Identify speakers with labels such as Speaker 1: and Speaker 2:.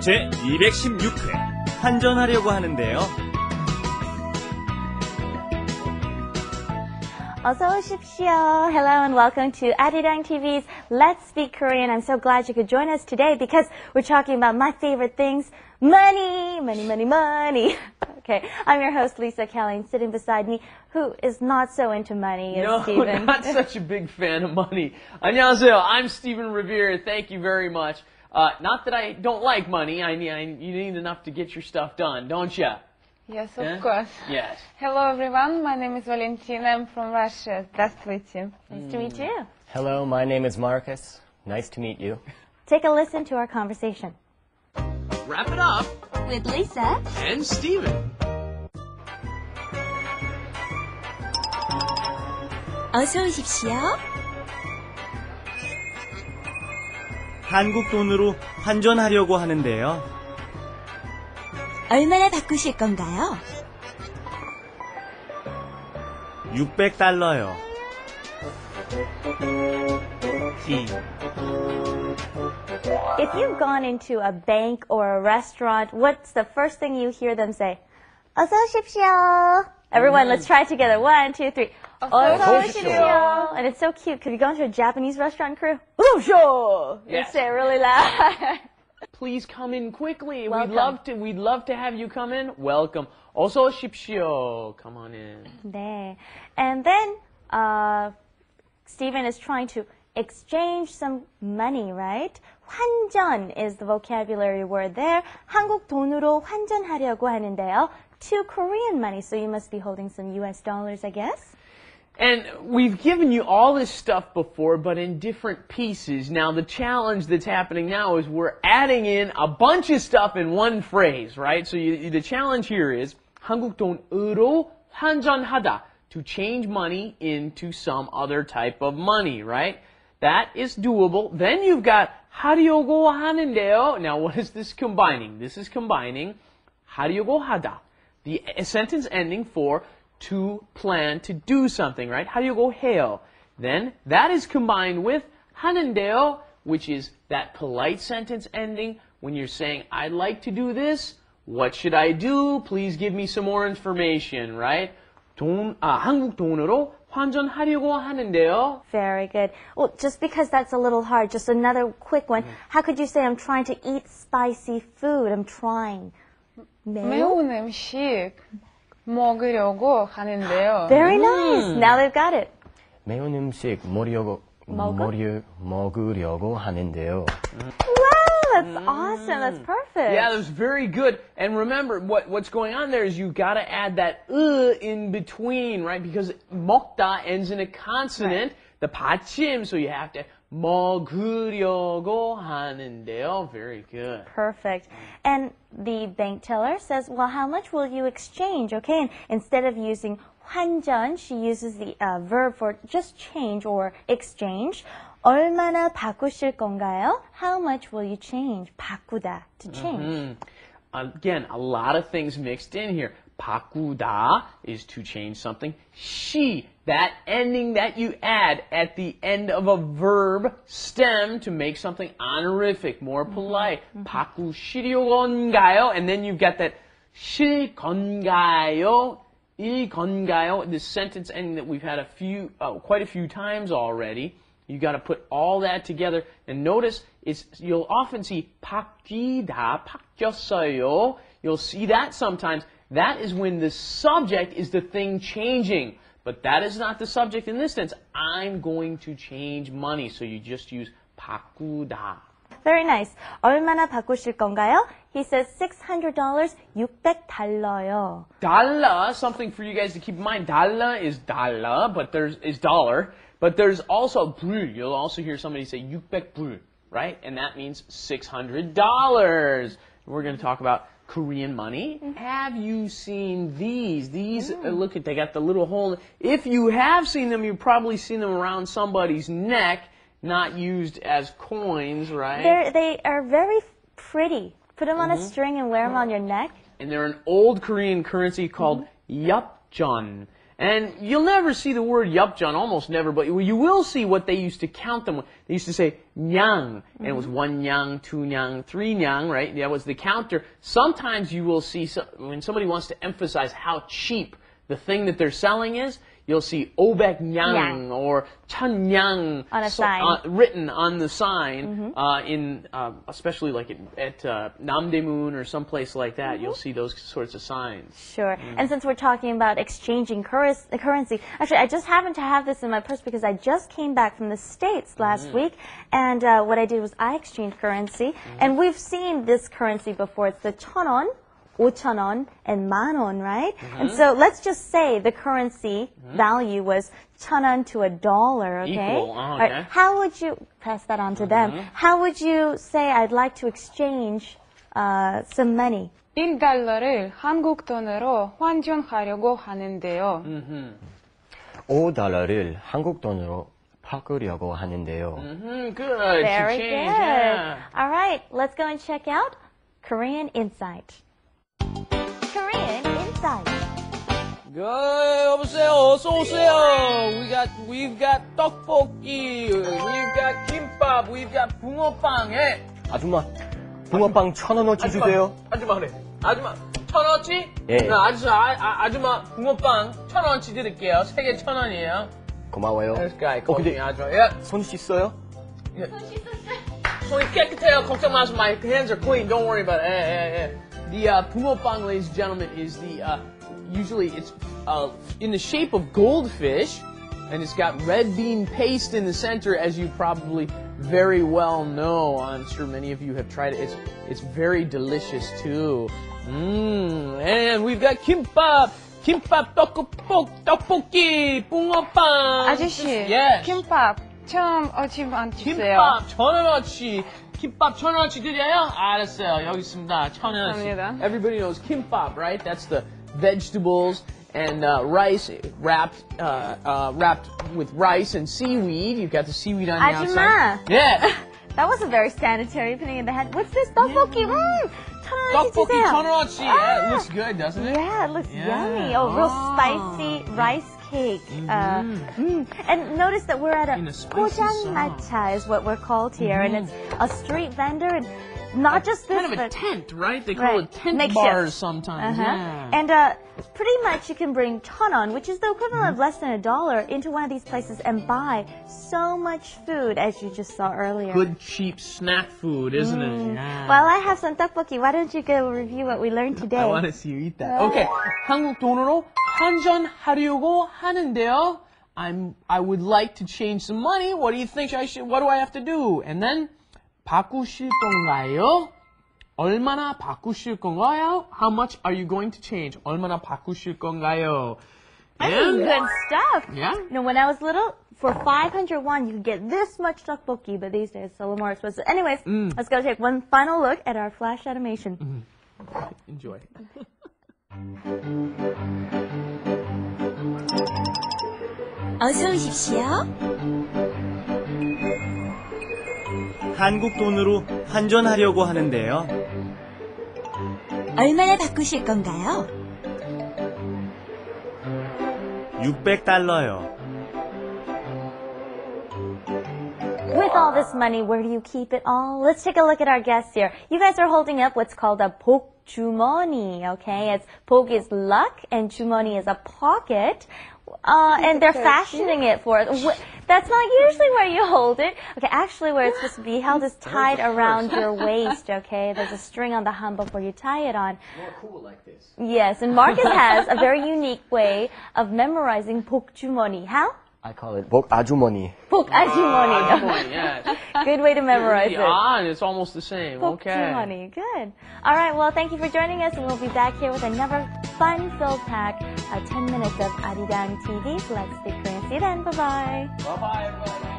Speaker 1: 제216회 환전하려고 하는데요.
Speaker 2: 어서 오십시오. Hello and welcome to Arirang TV's Let's Speak Korean. I'm so glad you could join us today because we're talking about my favorite things, money, money, money, money. Okay, I'm your host, Lisa Kelley, and sitting beside me, who is not so into money, is Stephen.
Speaker 3: No, not such a big fan of money. 안녕하세요. I'm Stephen Revere. Thank you very much. Not that I don't like money. You need enough to get your stuff done, don't you?
Speaker 4: Yes, of course.
Speaker 3: Yes.
Speaker 4: Hello, everyone. My name is Valentina. I'm from Russia. Здравствуйте.
Speaker 2: Nice to meet you.
Speaker 5: Hello, my name is Marcus. Nice to meet you.
Speaker 2: Take a listen to our conversation.
Speaker 3: Wrap it up.
Speaker 2: With Lisa.
Speaker 3: And Stephen.
Speaker 2: 어서 오십시오.
Speaker 1: 한국 돈으로 환전하려고 하는데요.
Speaker 2: 얼마나 바꾸실 건가요?
Speaker 1: $600요.
Speaker 2: If you've gone into a bank or a restaurant, what's the first thing you hear them say? 어서 오십시오. Everyone, let's try it together. 1, 2, 3. 어서 오십시오. And it's so cute because you go into a Japanese restaurant crew. 오십시오. You
Speaker 3: Yes.
Speaker 2: say it really loud.
Speaker 3: Please come in quickly.
Speaker 2: Welcome.
Speaker 3: We'd love to have you come in. Welcome. 어서 오십시오. Come on in.
Speaker 2: 네. And then Stephen is trying to exchange some money, right? 환전 is the vocabulary word there. 한국 돈으로 환전하려고 하는데요. To Korean money, so you must be holding some US dollars, I guess.
Speaker 3: And we've given you all this stuff before, but in different pieces. Now, the challenge that's happening now is we're adding in a bunch of stuff in one phrase, right? So the challenge here is 한국 돈으로 환전하다, to change money into some other type of money, right? That is doable. Then you've got 하려고 하는데요. Now, what is this combining? This is combining 하려고 하다, the sentence ending for to plan to do something, right? 하려고 해요. Then that is combined with 하는데요, which is that polite sentence ending when you're saying, I'd like to do this. What should I do? Please give me some more information, right? 한국 돈으로 환전하려고 하는데요.
Speaker 2: Very good. Well, just because that's a little hard, just another quick one. How could you say I'm trying to eat spicy food? I'm trying.
Speaker 4: 매운 음식 먹으려고 하는데요.
Speaker 2: Very nice. Now they've got it.
Speaker 5: 매운 음식 먹으려고 하는데요.
Speaker 2: Wow, that's awesome. That's perfect.
Speaker 3: Yeah, that's very good. And remember, what's going on there is you got to add that in between, right? Because 먹다 ends in a consonant, the 받침, so you have to 먹으려고 하는데요. Very good.
Speaker 2: Perfect. And the bank teller says, well, how much will you exchange? Okay, and instead of using 환전, she uses the verb for just change or exchange. 얼마나 바꾸실 건가요? How much will you change? 바꾸다, to change.
Speaker 3: Again, a lot of things mixed in here. 바꾸다 is to change something. 시, that ending that you add at the end of a verb stem to make something honorific, more polite. 바꾸시려건가요? And then you've got that 실건가요? 일건가요? This sentence ending that we've had quite a few times already. You got to put all that together. And notice, you'll often see 바뀌다, 바뀌었어요. You'll see that sometimes. That is when the subject is the thing changing. But that is not the subject in this sense. I'm going to change money. So you just use 바꾸다.
Speaker 2: Very nice. 얼마나 바꾸실 건가요? He says $600, $600요.
Speaker 3: 달러, something for you guys to keep in mind. 달러 is 달러, dollar. But there's also 불. You'll also hear somebody say 600불, right? And that means $600. We're going to talk about Korean money. Have you seen these? These, look they got the little hole. If you have seen them, you've probably seen them around somebody's neck, not used as coins, right?
Speaker 2: They are very pretty. Put them on a string and wear them on your neck.
Speaker 3: And they're an old Korean currency called yapjeon. And you'll never see the word yapjan, almost never, but you will see what they used to count them with. They used to say nyang, and it was 1 nyang, 2 nyang, 3 nyang, right? That was the counter. Sometimes you will see, when somebody wants to emphasize how cheap the thing that they're selling is, you'll see 500 nyang or 1000 nyang
Speaker 2: on a sign.
Speaker 3: Written on the sign, especially like at Namdaemun or someplace like that. You'll see those sorts of signs.
Speaker 2: Sure. And since we're talking about exchanging currency, actually, I just happened to have this in my purse because I just came back from the States last week, and what I did was I exchanged currency, and we've seen this currency before. It's the 1,000원, 5,000원, and 10,000원, right? And so let's just say the currency value was 1,000원 to $1, okay?
Speaker 3: Equal,
Speaker 2: All
Speaker 3: okay.
Speaker 2: right. How would you pass that on to them? How would you say I'd like to exchange some money?
Speaker 4: 1달러를 한국 돈으로 환전하려고 하는데요.
Speaker 5: $5를 한국 돈으로 바꾸려고 하는데요.
Speaker 3: Good.
Speaker 2: Very
Speaker 3: to
Speaker 2: good.
Speaker 3: change, yeah.
Speaker 2: All right, let's go and check out Korean Insight. Korean Insight.
Speaker 3: 여보세요. 어서 오세요. We've got 떡볶이. We've got 김밥. We've got 붕어빵. 예.
Speaker 5: 아줌마, 붕어빵 1,000원어치 주세요.
Speaker 3: 아줌마 그래. 아줌마 1,000원어치?
Speaker 5: 예.
Speaker 3: 네, 아줌마 붕어빵 1,000원어치 드릴게요. 3개 1,000원이에요.
Speaker 5: 고마워요.
Speaker 3: This guy called
Speaker 5: 근데
Speaker 3: me 아줌마. 예.
Speaker 5: 손 씻어요?
Speaker 3: 손이 깨끗해요. 걱정 마세요. My hands are clean. Don't worry about it. 예. The 붕어빵, ladies and gentlemen, is the usually it's in the shape of goldfish, and it's got red bean paste in the center, as you probably very well know. I'm sure many of you have tried it. It's very delicious too. And we've got 김밥 떡볶이 붕어빵.
Speaker 4: 아저씨,
Speaker 3: Yes.
Speaker 4: 김밥 처음 어치만 주세요.
Speaker 3: 김밥 1,000원어치. 김밥 1,000원어치 드려요? 알았어요. 여기 있습니다. 1,000원어치.
Speaker 4: 감사합니다.
Speaker 3: Everybody knows 김밥, right? That's the vegetables and rice wrapped with rice and seaweed. You've got the seaweed on the
Speaker 2: 아줌마.
Speaker 3: outside. Yeah.
Speaker 2: That wasn't very sanitary, putting in the head. What's this? 떡볶이. 1,000원어치
Speaker 3: 떡볶이
Speaker 2: 주세요.
Speaker 3: 1,000원어치. Yeah, it looks good, doesn't it?
Speaker 2: Yeah, it looks
Speaker 3: Yeah.
Speaker 2: yummy. Oh, real spicy rice cake. And notice that we're at a
Speaker 3: In a spicy
Speaker 2: 포장마차 is what we're called here, and it's a street vendor, and not just this,
Speaker 3: Kind of a
Speaker 2: but
Speaker 3: tent, right? They call
Speaker 2: Right.
Speaker 3: it tent
Speaker 2: Makeshift.
Speaker 3: bars sometimes. Yeah.
Speaker 2: And pretty much you can bring 1,000원, which is the equivalent of less than $1, into one of these places and buy so much food, as you just saw earlier.
Speaker 3: Good cheap snack food, isn't it? Yeah.
Speaker 2: While I have some tteokbokki, why don't you go review what we learned today?
Speaker 3: I want to see you eat that. Okay. 한국 돈으로 환전하려고 하는데요. I would like to change some money. What do you think what do I have to do? And then 바꾸실 건가요? 얼마나 바꾸실 건가요? How much are you going to change? 얼마나 바꾸실 건가요?
Speaker 2: That's good stuff.
Speaker 3: Yeah.
Speaker 2: You know, when I was little, for 500 won, you could get this much tteokbokki, but these days it's a little more expensive. Anyways, let's go take one final look at our flash animation.
Speaker 3: Enjoy.
Speaker 6: 어서 오십시오.
Speaker 1: 한국 돈으로 환전하려고 하는데요.
Speaker 6: 얼마나 바꾸실 건가요?
Speaker 1: 600달러요.
Speaker 2: With all this money, where do you keep it all? Let's take a look at our guests here. You guys are holding up what's called a 복주머니, okay? It's 복 is luck and 주머니 is a pocket. And they're fashioning it for us. That's not usually where you hold it. Okay, actually where it's supposed to be held is tied around your waist, okay? There's a string on the hanbok where you tie it on.
Speaker 3: More cool like this.
Speaker 2: Yes, and Marcus has a very unique way of memorizing 복주머니. How?
Speaker 5: I call it 복 아주머니.
Speaker 2: 복아주머니.
Speaker 3: Yeah.
Speaker 2: Good way to memorize it.
Speaker 3: And it's almost the same. Okay.
Speaker 2: 복주머니. Good. All right, well, thank you for joining us, and we'll be back here with another fun-filled pack, 10 minutes of Arirang TV. Let's speak Korean. See you then. Bye-bye.
Speaker 3: Bye-bye, everybody.